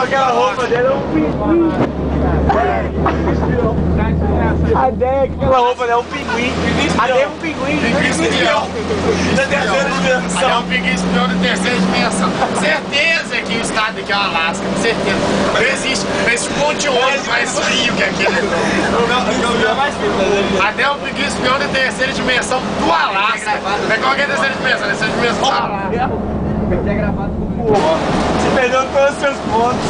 aquela roupa dela é um pinguim. A ideia é que aquela roupa dela é um pinguim. A ideia é um pinguim. Pinguim espião. Da terceira dimensão. É um pinguim espião da terceira dimensão. Certeza que o estado aqui é o Alasca. Certeza. Não existe esse ponto de ônibus mais frio que aquele. Até o pinguim espião da terceira dimensão do Alasca. Mas qual que é a terceira dimensão? A terceira dimensão do Alasca. Vai ter gravado com o povo. Se perdendo todos os seus pontos.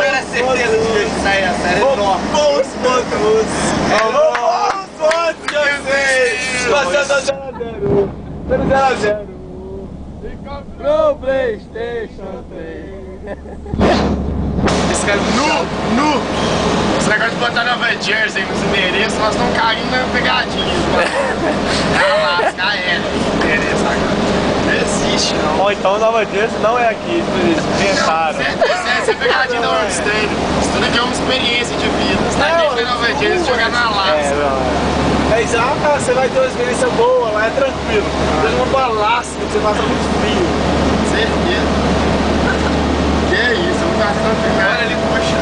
Era certeza de que sair a série enorme. Bons pontos. Bons pontos que eu sei. Passando a 0x0. 0x0. Pro PlayStation 3. Esse cara nu. Esse negócio de botar Nova Jersey nos endereços, nós estamos caindo na pegadinha. Alasca, endereço agora. Não existe, não. Bom, então Nova Jersey não é aqui, eles inventaram. Essa é pegadinha da Worldstone. Isso tudo aqui é uma experiência de vida. Você tá aqui na Nova Jersey jogar na Alasca. É exato, você vai ter uma experiência boa, lá é tranquilo. Você não vai pro Alasca, você passa muito frio. Certeza. Que é isso, eu não tá ficando. Olha ali, poxa.